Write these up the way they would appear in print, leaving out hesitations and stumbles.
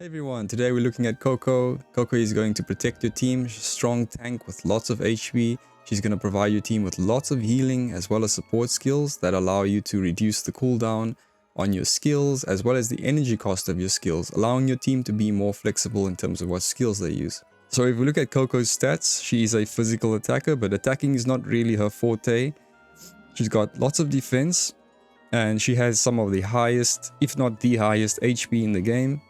Hey everyone, today we're looking at Coco. Coco is going to protect your team. She's a strong tank with lots of HP. She's going to provide your team with lots of healing as well as support skills that allow you to reduce the cooldown on your skills as well as the energy cost of your skills, allowing your team to be more flexible in terms of what skills they use. So if we look at Coco's stats, she is a physical attacker, but attacking is not really her forte. She's got lots of defense and she has some of the highest, if not the highest, HP in the game,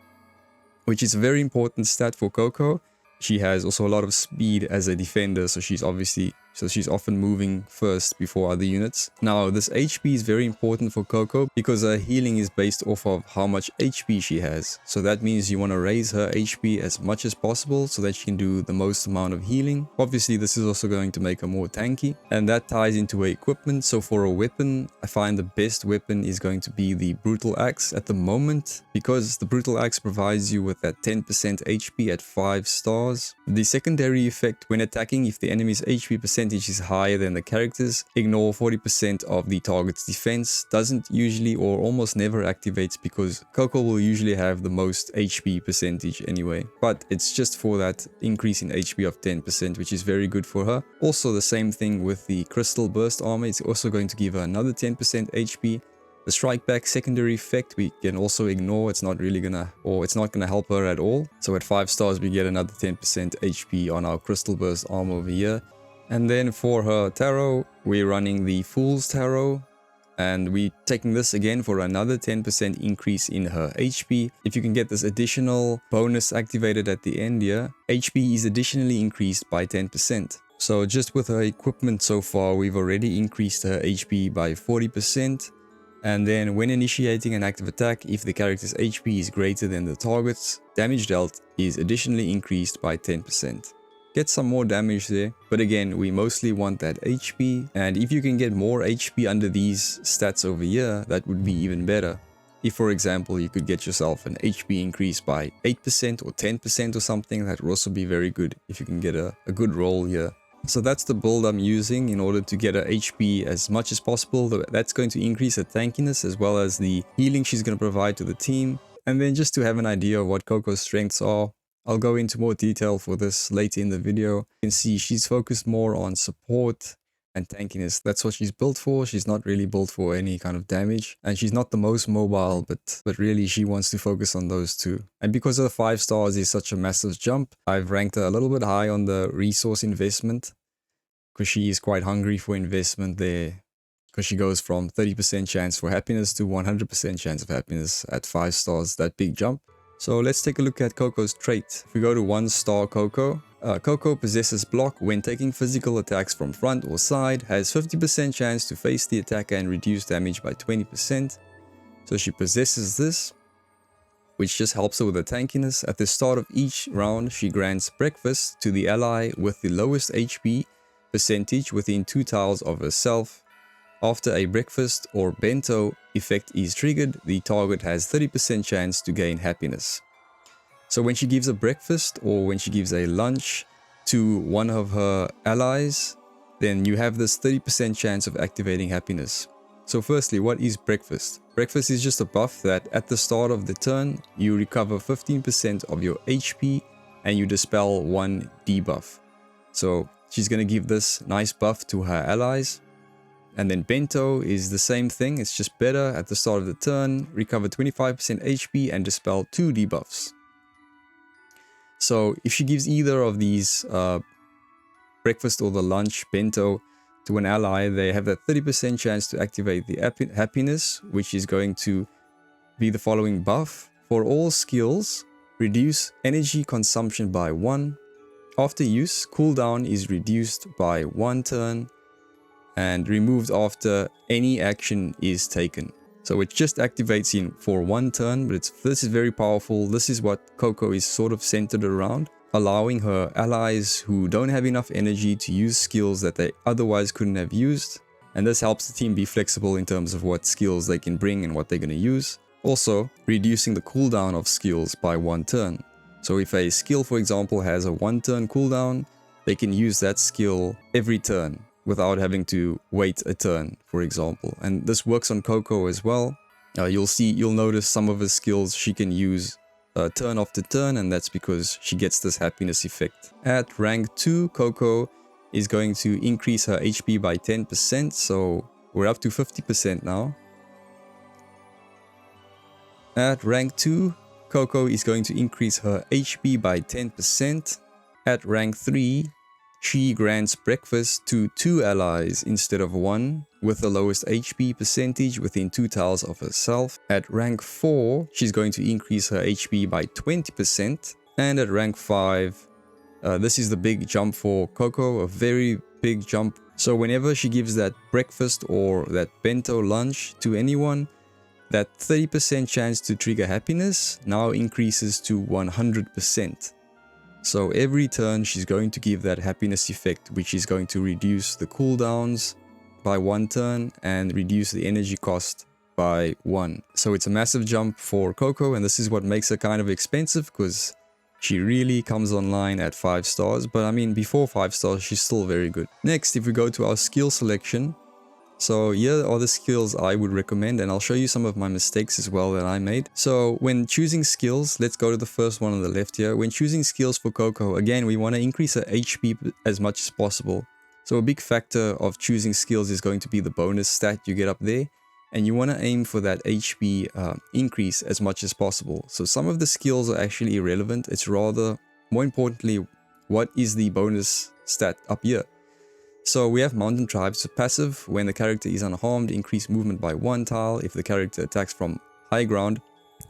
which is a very important stat for Coco. She has also a lot of speed as a defender, so she's often moving first before other units. Now, this HP is very important for Coco because her healing is based off of how much HP she has. So that means you want to raise her HP as much as possible so that she can do the most amount of healing. Obviously, this is also going to make her more tanky, and that ties into her equipment. So for a weapon, I find the best weapon is going to be the Brutal Axe at the moment, because the Brutal Axe provides you with that 10% HP at 5 stars. The secondary effect when attacking, if the enemy's HP percentage is higher than the character's, ignore 40% of the target's defense. Doesn't usually or almost never activates because Coco will usually have the most HP percentage anyway. But it's just for that increase in HP of 10%, which is very good for her. Also the same thing with the Crystal Burst Armor. It's also going to give her another 10% HP. The strike back secondary effect we can also ignore. It's not gonna help her at all. So at 5 stars we get another 10% HP on our Crystal Burst Armor over here. And then for her tarot, we're running the Fool's Tarot, and we're taking this again for another 10% increase in her HP. If you can get this additional bonus activated at the end here, HP is additionally increased by 10%. So just with her equipment so far, we've already increased her HP by 40%. And then when initiating an active attack, if the character's HP is greater than the target's, damage dealt is additionally increased by 10%. Get some more damage there, but again, we mostly want that HP, and if you can get more HP under these stats over here, that would be even better. If, for example, you could get yourself an HP increase by 8% or 10% or something, that would also be very good if you can get a good roll here. So that's the build I'm using in order to get her HP as much as possible. That's going to increase her tankiness as well as the healing she's going to provide to the team. And then just to have an idea of what Coco's strengths are, I'll go into more detail for this later in the video. You can see she's focused more on support and tankiness. That's what she's built for. She's not really built for any kind of damage, and she's not the most mobile, but really she wants to focus on those two. And because her 5 stars is such a massive jump, I've ranked her a little bit high on the resource investment, because she is quite hungry for investment there, because she goes from 30% chance for happiness to 100% chance of happiness at 5 stars, that big jump. So let's take a look at Coco's trait. If we go to 1-star Coco, Coco possesses block when taking physical attacks from front or side, has 50% chance to face the attacker and reduce damage by 20%. So she possesses this, which just helps her with her tankiness. At the start of each round, she grants breakfast to the ally with the lowest HP percentage within 2 tiles of herself. After a breakfast or bento effect is triggered, the target has 30% chance to gain happiness. So when she gives a breakfast or when she gives a lunch to one of her allies, then you have this 30% chance of activating happiness. So firstly, what is breakfast? Breakfast is just a buff that at the start of the turn, you recover 15% of your HP and you dispel 1 debuff. So she's going to give this nice buff to her allies. And then bento is the same thing, it's just better. At the start of the turn, recover 25% HP and dispel 2 debuffs. So if she gives either of these breakfast or the lunch bento to an ally, they have that 30% chance to activate the happiness, which is going to be the following buff. For all skills, reduce energy consumption by 1. After use, cooldown is reduced by 1 turn and removed after any action is taken. So it just activates for 1 turn, but this is very powerful. This is what Coco is sort of centered around, allowing her allies who don't have enough energy to use skills that they otherwise couldn't have used. And this helps the team be flexible in terms of what skills they can bring and what they're going to use. Also, reducing the cooldown of skills by 1 turn. So if a skill, for example, has a 1-turn cooldown, they can use that skill every turn without having to wait a turn, for example. And this works on Coco as well. You'll notice some of her skills she can use turn after turn, and that's because she gets this happiness effect. At rank 2, Coco is going to increase her HP by 10%, so we're up to 50% now. At rank 2, Coco is going to increase her HP by 10%. At rank 3, she grants breakfast to 2 allies instead of 1, with the lowest HP percentage within 2 tiles of herself. At rank 4, she's going to increase her HP by 20%. And at rank 5, this is the big jump for Coco, a very big jump. So whenever she gives that breakfast or that bento lunch to anyone, that 30% chance to trigger happiness now increases to 100%. So every turn she's going to give that happiness effect, which is going to reduce the cooldowns by 1 turn and reduce the energy cost by 1. So it's a massive jump for Coco, and this is what makes her kind of expensive, because she really comes online at 5 stars. But I mean, before 5 stars, she's still very good. Next, if we go to our skill selection, so here are the skills I would recommend, and I'll show you some of my mistakes as well that I made. So when choosing skills, let's go to the first one on the left here. When choosing skills for Coco, again, we want to increase her HP as much as possible. So a big factor of choosing skills is going to be the bonus stat you get up there, and you want to aim for that HP increase as much as possible. So some of the skills are actually irrelevant. It's rather, more importantly, what is the bonus stat up here? So we have Mountain Tribes, so passive. When the character is unharmed, increase movement by 1 tile. If the character attacks from high ground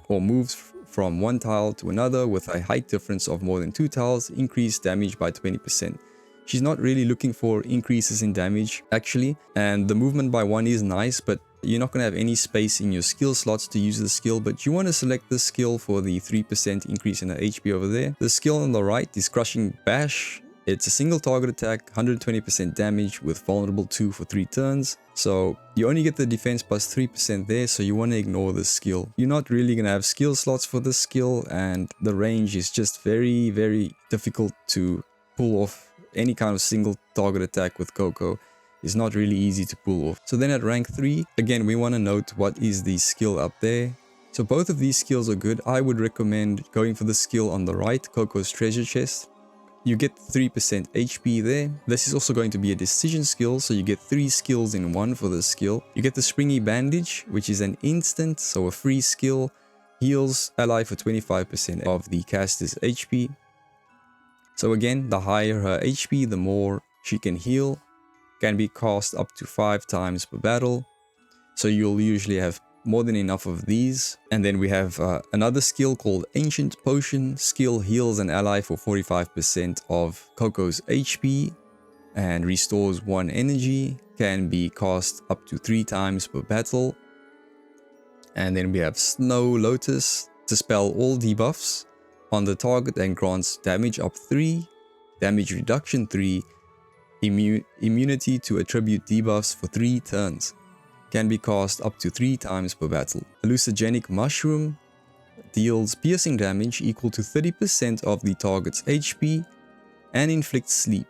or moves from 1 tile to another with a height difference of more than 2 tiles, increase damage by 20%. She's not really looking for increases in damage actually, and the movement by 1 is nice, but you're not going to have any space in your skill slots to use the skill. But you want to select this skill for the 3% increase in her HP over there. The skill on the right is Crushing Bash. It's a single target attack, 120% damage with vulnerable 2 for 3 turns. So you only get the defense plus 3% there, so you want to ignore this skill. You're not really going to have skill slots for this skill, and the range is just very, very difficult to pull off any kind of single target attack with Coco. It's not really easy to pull off. So then at rank 3, again, we want to note what is the skill up there. So both of these skills are good. I would recommend going for the skill on the right, Coco's Treasure Chest. You get 3% HP there. This is also going to be a decision skill, so you get 3 skills in 1 for this skill. You get the Springy Bandage, which is an instant, so a free skill. Heals ally for 25% of the caster's HP. So again, the higher her HP, the more she can heal. Can be cast up to 5 times per battle. So you'll usually have more than enough of these. And then we have another skill called Ancient Potion. Skill heals an ally for 45% of Coco's HP and restores 1 energy. Can be cast up to 3 times per battle. And then we have Snow Lotus. Dispel all debuffs on the target and grants damage up 3, damage reduction 3, immunity to attribute debuffs for 3 turns. Can be cast up to 3 times per battle. Hallucinogenic Mushroom deals piercing damage equal to 30% of the target's HP and inflicts sleep,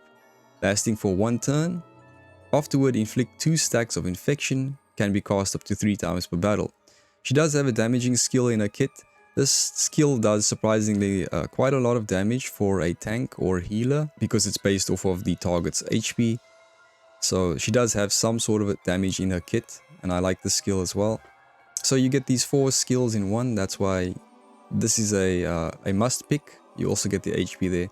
lasting for 1 turn. Afterward, inflict 2 stacks of infection. Can be cast up to 3 times per battle. She does have a damaging skill in her kit. This skill does surprisingly quite a lot of damage for a tank or healer because it's based off of the target's HP. So she does have some sort of damage in her kit, and I like the skill as well. So you get these 4 skills in 1. That's why this is a must pick. You also get the HP there.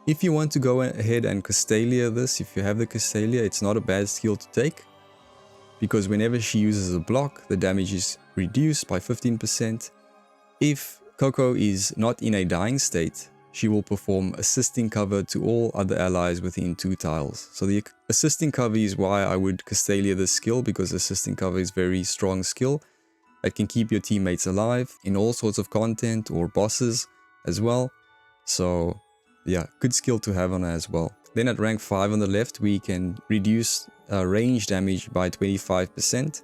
If you want to go ahead and Castalia this, if you have the Castalia, it's not a bad skill to take, because whenever she uses a block, the damage is reduced by 15%. If Coco is not in a dying state, she will perform assisting cover to all other allies within 2 tiles. So the assisting cover is why I would Castalia this skill, because assisting cover is a very strong skill that can keep your teammates alive in all sorts of content or bosses as well. So yeah, good skill to have on her as well. Then at rank 5 on the left, we can reduce range damage by 25%.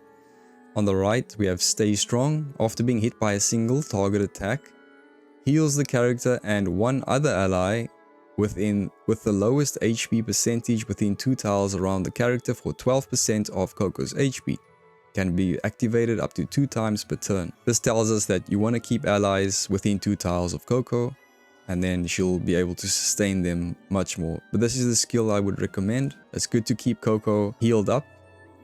On the right, we have Stay Strong. After being hit by a single target attack, heals the character and 1 other ally with the lowest HP percentage within 2 tiles around the character for 12% of Coco's HP. can be activated up to 2 times per turn. This tells us that you want to keep allies within 2 tiles of Coco, and then she'll be able to sustain them much more. But this is the skill I would recommend. It's good to keep Coco healed up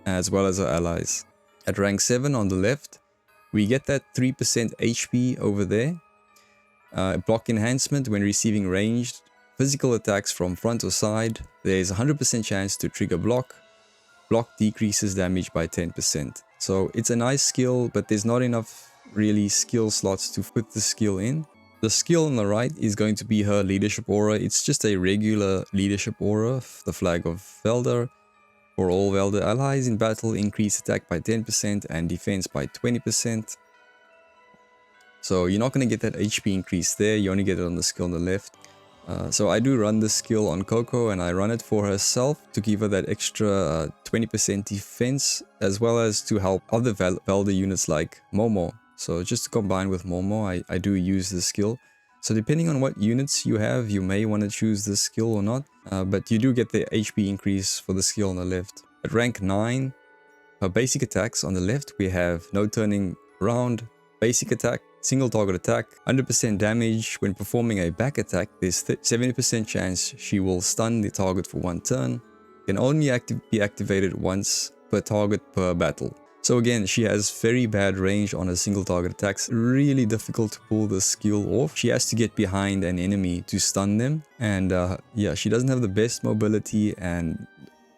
as well as her allies. At rank 7 on the left, we get that 3% HP over there. Block enhancement when receiving ranged physical attacks from front or side. There's a 100% chance to trigger block. Block decreases damage by 10%. So it's a nice skill, but there's not enough really skill slots to put the skill in. The skill on the right is going to be her leadership aura. It's just a regular leadership aura, the flag of Velda. For all Velda allies in battle, increase attack by 10% and defense by 20%. So you're not going to get that HP increase there, you only get it on the skill on the left. So I do run this skill on Coco, and I run it for herself to give her that extra 20% defense, as well as to help other Velda units like Momo. So just to combine with Momo, I do use this skill. So depending on what units you have, you may want to choose this skill or not. But you do get the HP increase for the skill on the left. At rank 9, her basic attacks on the left, we have no turning round, basic attack, single target attack, 100% damage. When performing a back attack, there's 70% chance she will stun the target for 1 turn. Can only be activated once per target per battle. So again, she has very bad range on her single target attacks. Really difficult to pull this skill off. She has to get behind an enemy to stun them. And yeah, she doesn't have the best mobility and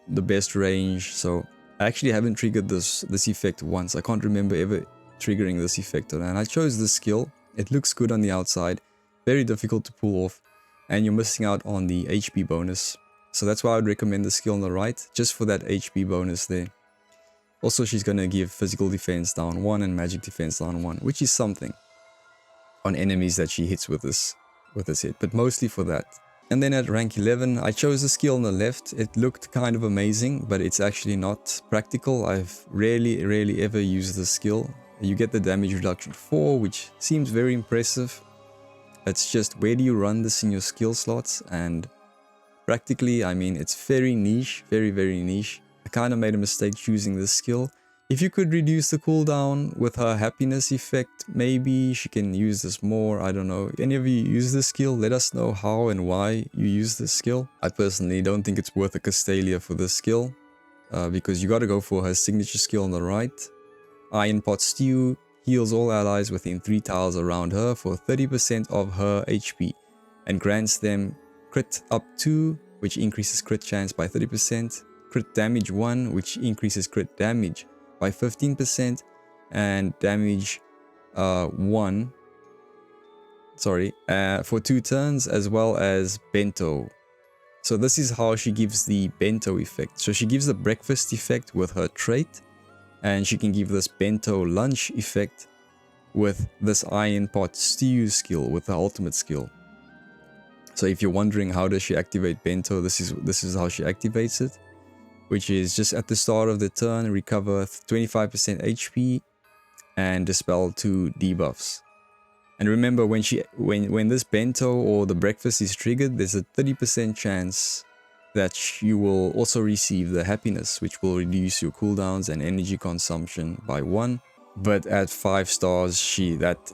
the best range. So I actually haven't triggered this effect once. I can't remember ever triggering this effect on, and I chose this skill. It looks good on the outside, very difficult to pull off, and you're missing out on the HP bonus. So that's why I would recommend the skill on the right, just for that HP bonus there. Also, she's going to give physical defense down 1 and magic defense down 1, which is something on enemies that she hits with this hit, but mostly for that. And then at rank 11, I chose the skill on the left. It looked kind of amazing, but it's actually not practical. I've rarely ever used this skill. You get the damage reduction 4, which seems very impressive. It's just, where do you run this in your skill slots? And practically, I mean, it's very niche, very niche. I kind of made a mistake choosing this skill. If you could reduce the cooldown with her happiness effect, maybe she can use this more. I don't know. If any of you use this skill, let us know how and why you use this skill. I personally don't think it's worth a Castalia for this skill, because you got to go for her signature skill on the right. Iron Pot Stew heals all allies within 3 tiles around her for 30% of her HP and grants them crit up 2, which increases crit chance by 30%, crit damage 1, which increases crit damage by 15%, and damage 1 for 2 turns, as well as bento. So this is how she gives the bento effect. So she gives the breakfast effect with her trait, and she can give this bento lunch effect with this Iron Pot Stew skill, with the ultimate skill. So if you're wondering how does she activate bento, this is how she activates it, which is just at the start of the turn, recover 25% HP and dispel 2 debuffs. And remember, when this bento or the breakfast is triggered, there's a 30% chance that you will also receive the happiness, which will reduce your cooldowns and energy consumption by 1. But at 5 stars, that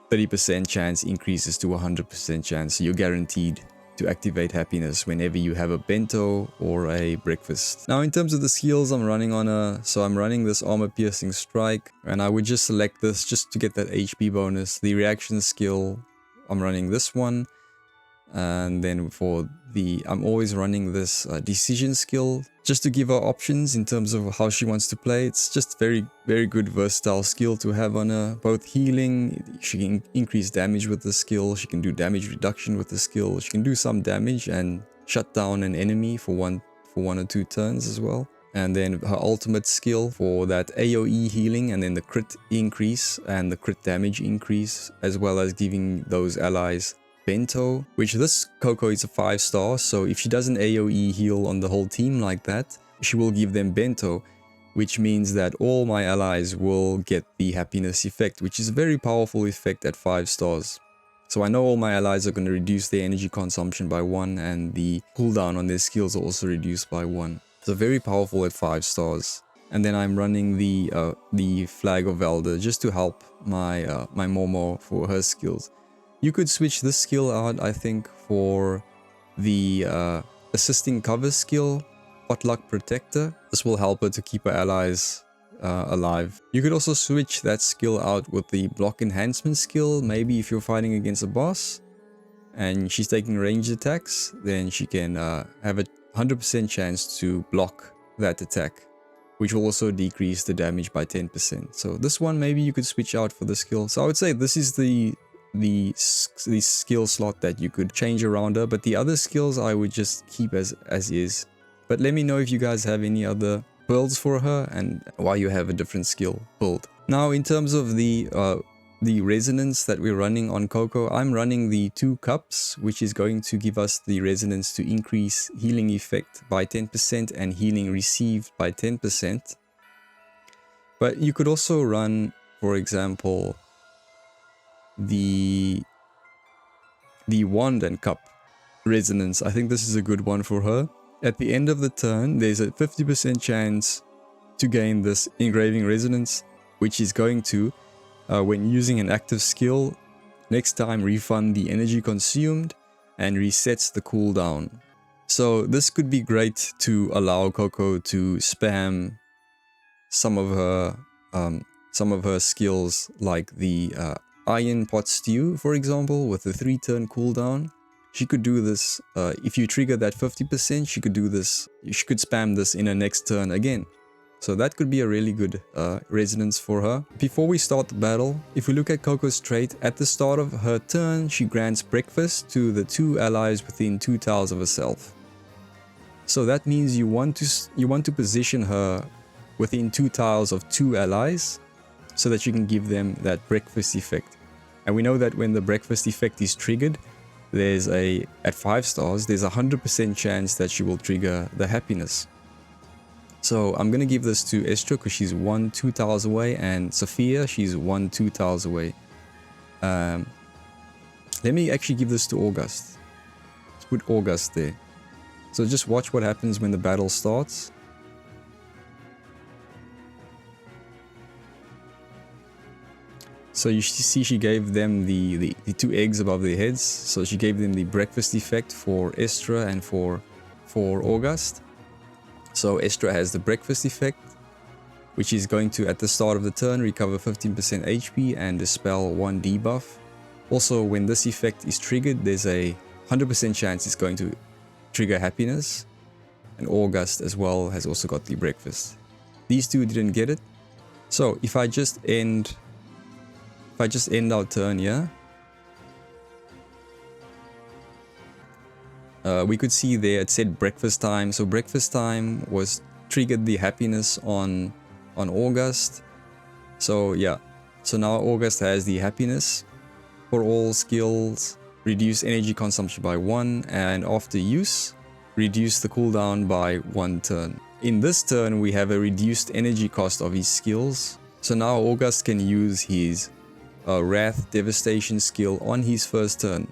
30% chance increases to 100% chance. So you're guaranteed to activate happiness whenever you have a bento or a breakfast. Now, in terms of the skills I'm running on I'm running this armor piercing strike, and I would just select this just to get that HP bonus. The reaction skill, I'm running this one. And then for I'm always running this decision skill, just to give her options in terms of how she wants to play. It's just very good versatile skill to have on her. Both healing, she can increase damage with the skill, she can do damage reduction with the skill, she can do some damage and shut down an enemy for one or 2 turns as well. And then her ultimate skill for that AoE healing, and then the crit increase and the crit damage increase, as well as giving those allies bento, which this Coco is a 5 star, so if she does an AoE heal on the whole team like that, she will give them bento, which means that all my allies will get the happiness effect, which is a very powerful effect at 5 stars. So I know all my allies are going to reduce their energy consumption by 1, and the cooldown on their skills are also reduced by 1. So very powerful at 5 stars. And then I'm running the Flag of Valor just to help my my Momo for her skills. You could switch this skill out, I think, for the assisting cover skill, Potluck Protector. This will help her to keep her allies alive. You could also switch that skill out with the Block Enhancement skill. Maybe if you're fighting against a boss and she's taking ranged attacks, then she can have a 100% chance to block that attack, which will also decrease the damage by 10%. So this one maybe you could switch out for the skill. So I would say this is the skill slot that you could change around her, but the other skills I would just keep as is. But let me know if you guys have any other builds for her and why you have a different skill build. Now in terms of the resonance that we're running on Coco, I'm running the 2 cups, which is going to give us the resonance to increase healing effect by 10% and healing received by 10%. But you could also run, for example, the wand and cup resonance. I think this is a good one for her. At the end of the turn, there's a 50% chance to gain this engraving resonance, which is going to, when using an active skill, next time refund the energy consumed and resets the cooldown. So this could be great to allow Coco to spam some of her skills, like the Iron Pot Stew, for example, with the 3-turn cooldown. She could do this, if you trigger that 50%, she could do this, she could spam this in her next turn again. So that could be a really good resonance for her. Before we start the battle, if we look at Coco's trait, at the start of her turn, she grants breakfast to the 2 allies within 2 tiles of herself. So that means you want to position her within 2 tiles of 2 allies, so that you can give them that breakfast effect. And we know that when the breakfast effect is triggered, there's at 5 stars, there's a 100% chance that she will trigger the happiness. So I'm gonna give this to Estra because she's 1-2 tiles away, and Sophia, she's 1-2 tiles away. Let me actually give this to August. Let's put August there. So just watch what happens when the battle starts. So you see she gave them the 2 eggs above their heads. So she gave them the breakfast effect for Estra and for August. So Estra has the breakfast effect, which is going to, at the start of the turn, recover 15% HP and dispel 1 debuff. Also, when this effect is triggered, there's a 100% chance it's going to trigger happiness. And August as well has also got the breakfast. These 2 didn't get it. So if I just end our turn here, we could see there it said breakfast time. So breakfast time was triggered the happiness on August. So yeah, so now August has the happiness for all skills, reduce energy consumption by 1, and after use, reduce the cooldown by 1 turn. In this turn, we have a reduced energy cost of his skills. So now August can use his Wrath Devastation skill on his first turn.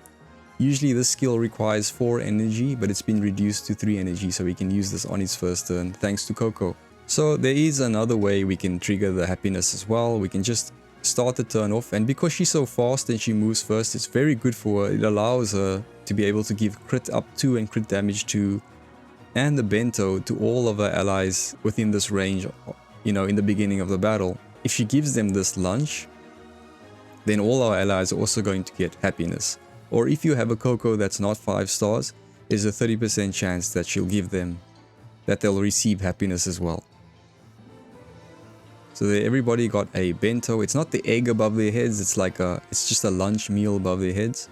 Usually this skill requires 4 energy, but it's been reduced to 3 energy, so we can use this on his first turn thanks to Coco. So there is another way we can trigger the happiness as well. We can just start the turn off, and because she's so fast and she moves first, it's very good for her. It allows her to be able to give crit up to and crit damage to, and the bento to all of her allies within this range, you know, in the beginning of the battle. If she gives them this lunch, then all our allies are also going to get happiness. Or if you have a Coco that's not 5 stars, there's a 30% chance that she'll give them, that they'll receive happiness as well. So everybody got a bento. It's not the egg above their heads, it's just a lunch meal above their heads.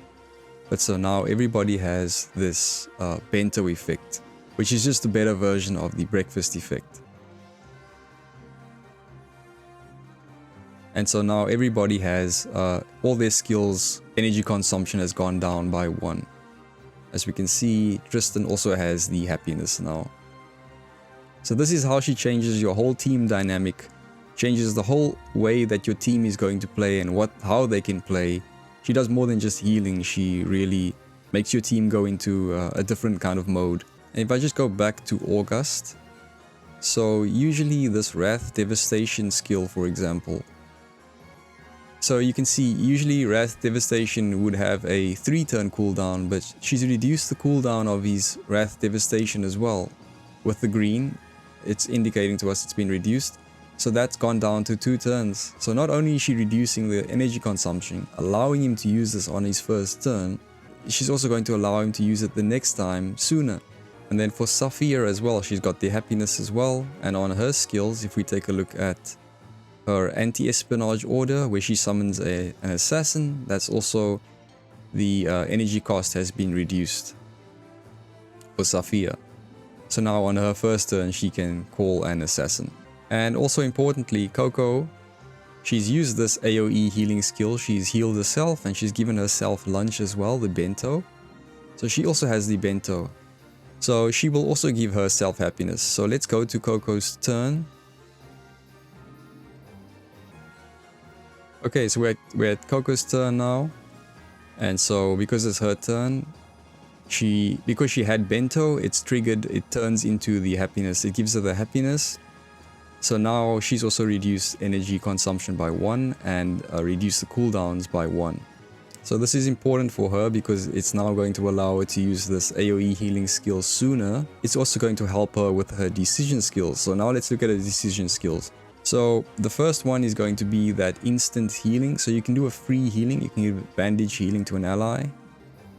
But so now everybody has this bento effect, which is just a better version of the breakfast effect. And so now everybody has, all their skills, energy consumption has gone down by 1. As we can see, Tristan also has the happiness now. So this is how she changes your whole team dynamic, changes the whole way that your team is going to play and how they can play. She does more than just healing, she really makes your team go into a different kind of mode. And if I just go back to August, So usually this Wrath Devastation skill, for example. So you can see usually Wrath Devastation would have a 3-turn cooldown, but she's reduced the cooldown of his Wrath Devastation as well. With the green, it's indicating to us it's been reduced. So that's gone down to 2 turns. So not only is she reducing the energy consumption, allowing him to use this on his first turn, she's also going to allow him to use it the next time sooner. And then for Saphir as well, she's got the happiness as well. And on her skills, if we take a look at her anti-espionage order, where she summons an assassin, that's also the energy cost has been reduced for Saphir. So now on her first turn, she can call an assassin. And also importantly, Coco, she's used this AoE healing skill. She's healed herself and she's given herself lunch as well, the bento. So she also has the bento. So she will also give herself happiness. So let's go to Coco's turn. Okay, so we're at Coco's turn now. And so because it's her turn, because she had bento, it's triggered, it turns into the happiness. It gives her the happiness. So now she's also reduced energy consumption by 1 and reduced the cooldowns by 1. So this is important for her because it's now going to allow her to use this AoE healing skill sooner. It's also going to help her with her decision skills. So now let's look at her decision skills. So the first one is going to be that instant healing. So you can do a free healing. You can give bandage healing to an ally.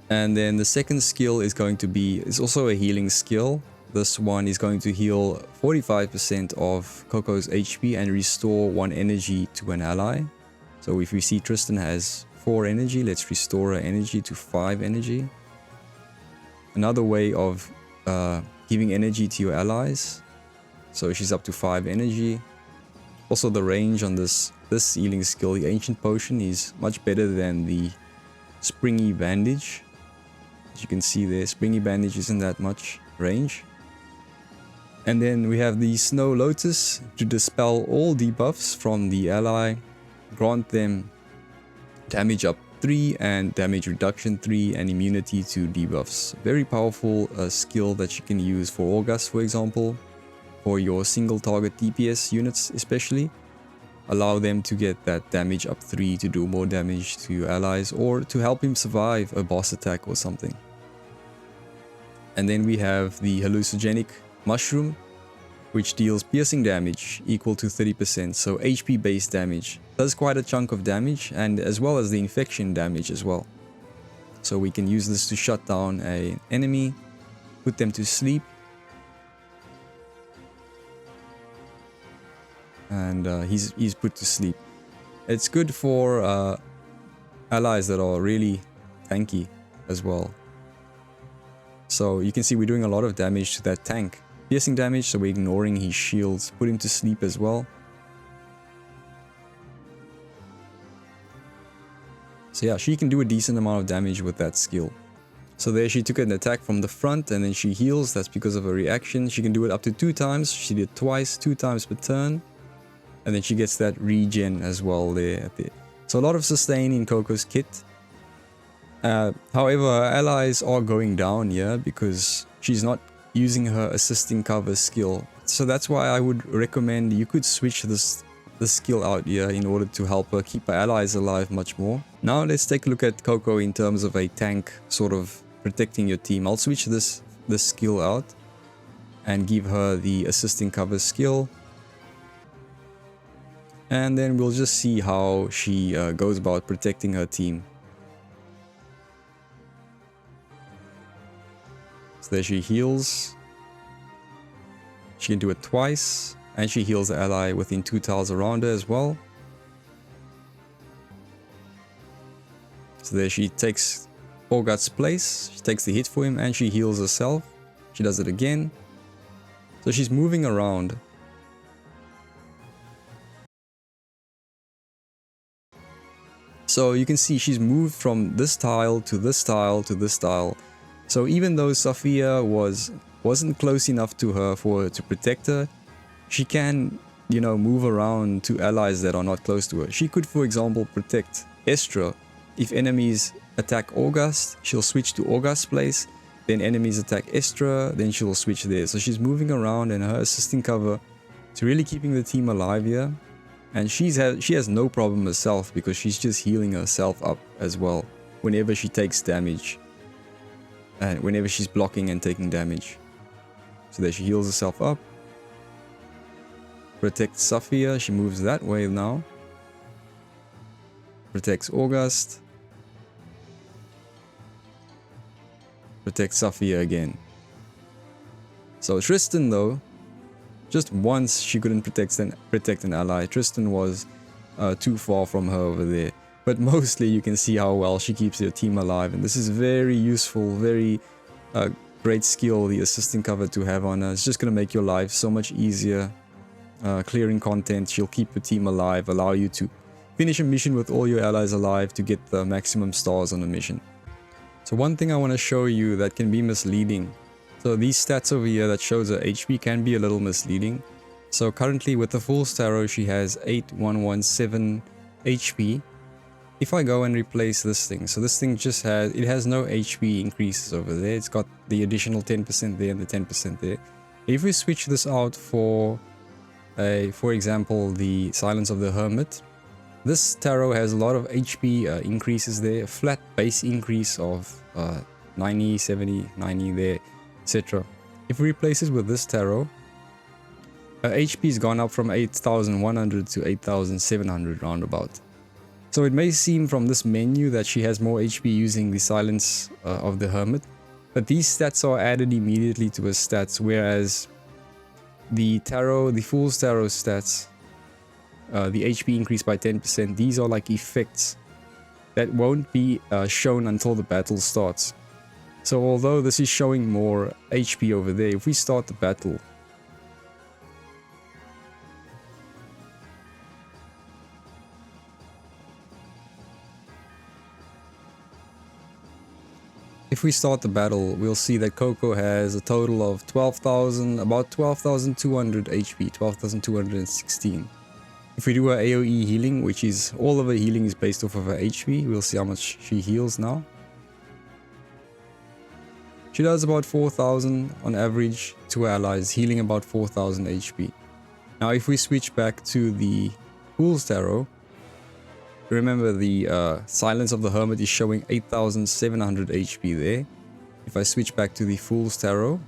And then the second skill is going to be, it's also a healing skill. This one is going to heal 45% of Coco's HP and restore 1 energy to an ally. So if we see Tristan has 4 energy, let's restore her energy to 5 energy. Another way of giving energy to your allies. So she's up to 5 energy. Also the range on this healing skill, the Ancient Potion, is much better than the Springy Bandage. As you can see there, Springy Bandage isn't that much range. And then we have the Snow Lotus to dispel all debuffs from the ally, grant them damage up 3 and damage reduction 3 and immunity to debuffs. Very powerful skill that you can use for August, for example, for your single target DPS units especially. Allow them to get that damage up 3 to do more damage to your allies or to help him survive a boss attack or something. And then we have the Hallucinogenic Mushroom, which deals piercing damage equal to 30%, so HP based damage. Does quite a chunk of damage, and as well as the infection damage as well. So we can use this to shut down an enemy, put them to sleep, and he's put to sleep. It's good for allies that are really tanky as well. So you can see we're doing a lot of damage to that tank. Piercing damage, so we're ignoring his shields. Put him to sleep as well. So yeah, she can do a decent amount of damage with that skill. So there she took an attack from the front and then she heals. That's because of her reaction. She can do it up to 2 times. She did twice, 2 times per turn. And then she gets that regen as well there. So a lot of sustain in Coco's kit. However, her allies are going down here because she's not using her assisting cover skill. So that's why I would recommend you could switch this skill out here in order to help her keep her allies alive much more. Now let's take a look at Coco in terms of a tank sort of protecting your team. I'll switch this skill out and give her the assisting cover skill. And then we'll just see how she goes about protecting her team. So there she heals. She can do it twice. And she heals the ally within 2 tiles around her as well. So there she takes Orgut's place. She takes the hit for him and she heals herself. She does it again. So she's moving around. So you can see she's moved from this tile to this tile to this tile. So even though Saphir wasn't close enough to her to protect her, she can, you know, move around to allies that are not close to her. She could, for example, protect Estra. If enemies attack August, she'll switch to August's place. then enemies attack Estra, then she'll switch there. So she's moving around and her assisting cover is really keeping the team alive here. And she has no problem herself because she's just healing herself up as well whenever she takes damage. And whenever she's blocking and taking damage. So there she heals herself up. Protects Saphia, she moves that way now. Protects August. Protects Saphia again. So Tristan though, just once she couldn't protect an ally. Tristan was too far from her over there. But mostly you can see how well she keeps your team alive. And this is very useful, very great skill, the assisting cover to have on her. It's just going to make your life so much easier. Clearing content, she'll keep your team alive, allow you to finish a mission with all your allies alive to get the maximum stars on the mission. So one thing I want to show you that can be misleading. So these stats over here that shows her HP can be a little misleading. So currently with the full Starrow she has 8117 HP. If I go and replace this thing, so this thing just has no HP increases over there. It's got the additional 10% there and the 10% there. If we switch this out for example, the Silence of the Hermit, this tarot has a lot of HP increases there, a flat base increase of 90, 70, 90 there, etc. If we replace it with this tarot, HP has gone up from 8100 to 8700 roundabout. So it may seem from this menu that she has more HP using the Silence of the Hermit, but these stats are added immediately to her stats, whereas the Fool's Tarot stats, the HP increase by 10%, these are like effects that won't be shown until the battle starts. So although this is showing more HP over there, if we start the battle, we'll see that Coco has a total of about 12,200 HP, 12,216. If we do her AoE healing, which is all of her healing is based off of her HP, we'll see how much she heals now. She does about 4,000 on average to her allies, healing about 4,000 HP. Now if we switch back to the Fool's Tarot, remember the Silence of the Hermit is showing 8,700 HP there. If I switch back to the Fool's Tarot,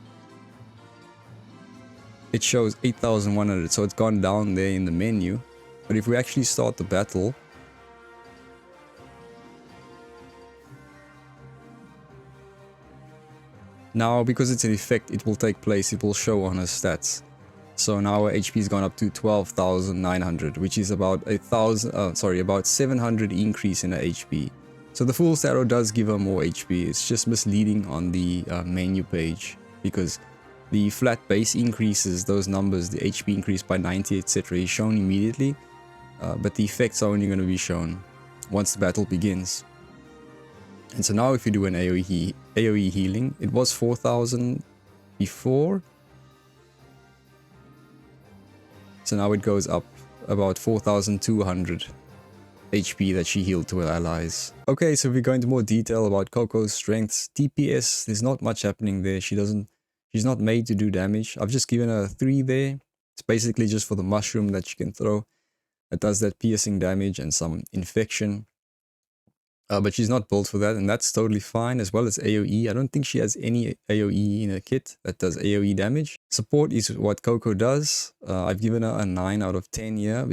it shows 8,100, so it's gone down there in the menu. But if we actually start the battle, now because it's an effect, it will take place, it will show on her stats. So now our HP has gone up to 12,900, which is about about 700 increase in her HP. So the Fool's Tarot does give her more HP. It's just misleading on the menu page because the flat base increases, those numbers, the HP increase by 90, etc. is shown immediately, but the effects are only going to be shown once the battle begins. And so now if you do an AoE healing, it was 4,000 before. So now it goes up about 4,200 HP that she healed to her allies. Okay, so if we go into more detail about Coco's strengths, DPS, there's not much happening there. She's not made to do damage. I've just given her 3 there. It's basically just for the mushroom that she can throw. It does that piercing damage and some infection. But she's not built for that, and that's totally fine, as well as AoE. I don't think she has any AoE in her kit that does AoE damage. Support is what Coco does. I've given her a 9 out of 10 here,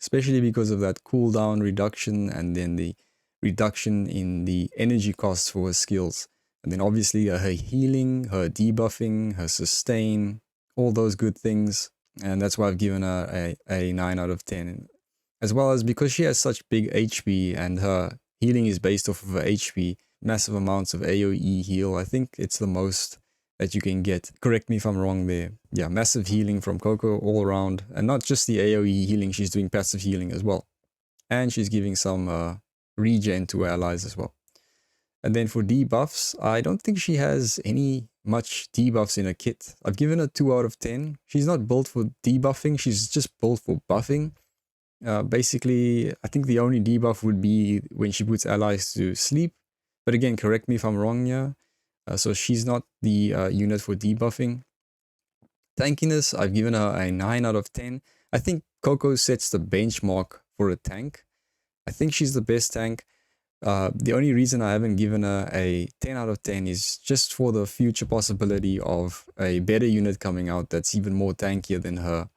especially because of that cooldown reduction, and then the reduction in the energy costs for her skills. And then obviously her healing, her debuffing, her sustain, all those good things. And that's why I've given her a 9 out of 10. As well as because she has such big HP and her healing is based off of her HP, massive amounts of AoE heal. I think it's the most that you can get. Correct me if I'm wrong there. Yeah, massive healing from Coco all around. And not just the AoE healing, she's doing passive healing as well. And she's giving some regen to her allies as well. And then for debuffs, I don't think she has much debuffs in her kit. I've given her 2 out of 10. She's not built for debuffing, she's just built for buffing. Basically, I think the only debuff would be when she puts allies to sleep. But again, correct me if I'm wrong here. So she's not the unit for debuffing. Tankiness, I've given her a 9 out of 10. I think Coco sets the benchmark for a tank. I think she's the best tank. The only reason I haven't given her a 10 out of 10 is just for the future possibility of a better unit coming out that's even more tankier than her.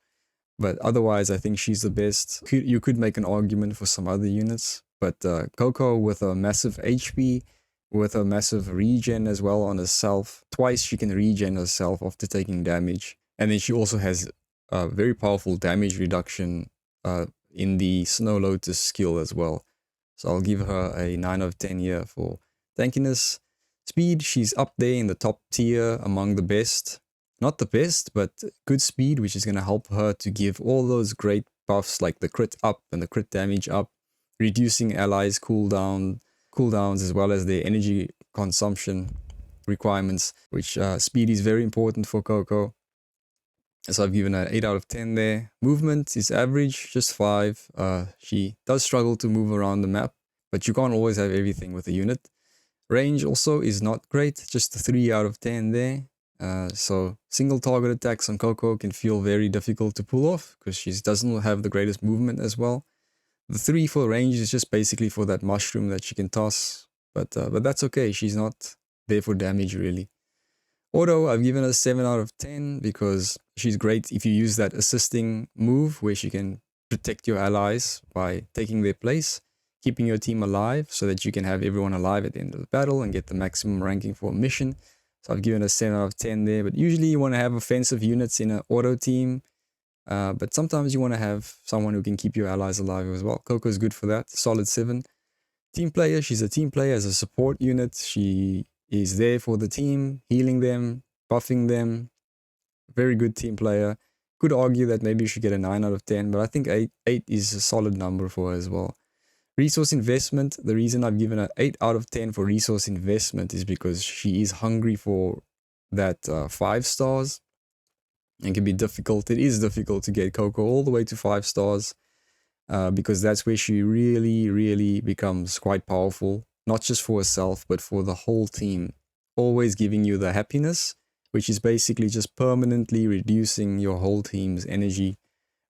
But otherwise, I think she's the best. You could make an argument for some other units, but Coco with a massive HP, with a massive regen as well on herself. Twice she can regen herself after taking damage. And then she also has a very powerful damage reduction in the Snow Lotus skill as well. So I'll give her a 9 out of 10 here for tankiness. Speed, she's up there in the top tier among the best. Not the best, but good speed, which is going to help her to give all those great buffs like the crit up and the crit damage up, reducing allies' cooldowns as well as their energy consumption requirements, which speed is very important for Coco. So I've given her 8 out of 10 there. Movement is average, just 5. She does struggle to move around the map, but you can't always have everything with a unit. Range also is not great, just a 3 out of 10 there. So single target attacks on Coco can feel very difficult to pull off because she doesn't have the greatest movement as well. The 3 for range is just basically for that mushroom that she can toss, but that's okay. She's not there for damage really. Auto, I've given her 7 out of 10 because she's great if you use that assisting move where she can protect your allies by taking their place, keeping your team alive so that you can have everyone alive at the end of the battle and get the maximum ranking for a mission. So I've given her 7 out of 10 there, but usually you want to have offensive units in an auto team, but sometimes you want to have someone who can keep your allies alive as well. Coco is good for that, solid 7. Team player, she's a team player as a support unit. She is there for the team, healing them, buffing them. Very good team player. Could argue that maybe you should get a 9 out of 10, but I think 8 is a solid number for her as well. Resource investment, the reason I've given her 8 out of 10 for resource investment is because she is hungry for that 5 stars. It can be difficult. It is difficult to get Coco all the way to 5 stars because that's where she really becomes quite powerful. Not just for herself, but for the whole team. Always giving you the happiness, which is basically just permanently reducing your whole team's energy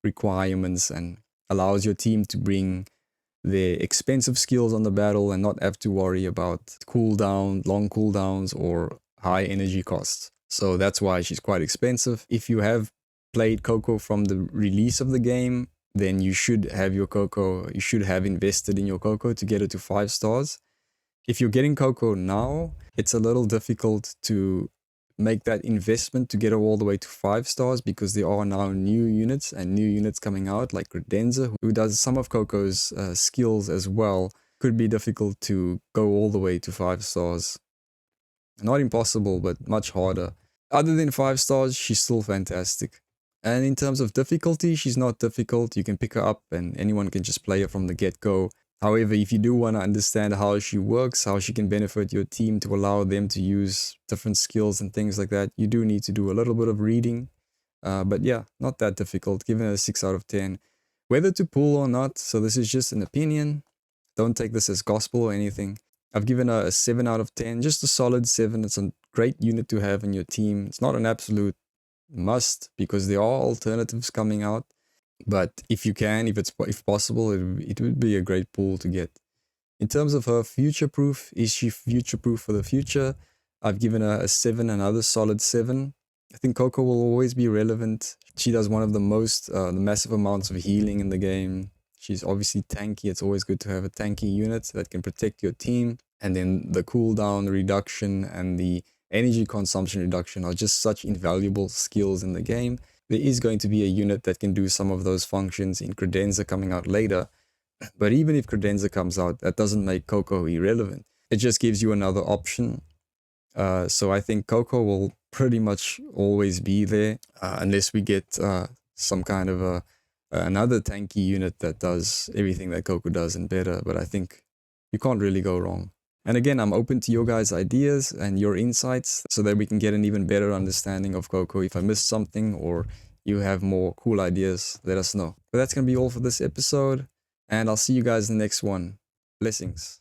requirements and allows your team to bring their expensive skills on the battle and not have to worry about long cooldowns or high energy costs. So that's why she's quite expensive. If you have played Coco from the release of the game, then you should have your Coco, you should have invested in your Coco to get it to 5 stars. If you're getting Coco now, it's a little difficult to make that investment to get her all the way to 5 stars because there are now new units and new units coming out like Credenza, who does some of Coco's skills as well. Could be difficult to go all the way to 5 stars. Not impossible, but much harder. Other than 5 stars, she's still fantastic. And in terms of difficulty, she's not difficult. You can pick her up and anyone can just play her from the get-go. However, if you do want to understand how she works, how she can benefit your team to allow them to use different skills and things like that, you do need to do a little bit of reading. But yeah, not that difficult, given a 6 out of 10. Whether to pull or not, so this is just an opinion. Don't take this as gospel or anything. I've given her a 7 out of 10, just a solid 7. It's a great unit to have in your team. It's not an absolute must because there are alternatives coming out. But if you can, if possible, it would be a great pool to get. In terms of her future-proof, is she future-proof for the future? I've given her a 7, another solid 7. I think Coco will always be relevant. She does one of the massive amounts of healing in the game. She's obviously tanky. It's always good to have a tanky unit that can protect your team. And then the cooldown reduction and the energy consumption reduction are just such invaluable skills in the game. There is going to be a unit that can do some of those functions in Credenza coming out later. But even if Credenza comes out, that doesn't make Coco irrelevant. It just gives you another option. So I think Coco will pretty much always be there unless we get some kind of another tanky unit that does everything that Coco does and better. But I think you can't really go wrong. And again, I'm open to your guys' ideas and your insights so that we can get an even better understanding of Coco. If I missed something or you have more cool ideas, let us know. But that's going to be all for this episode. And I'll see you guys in the next one. Blessings.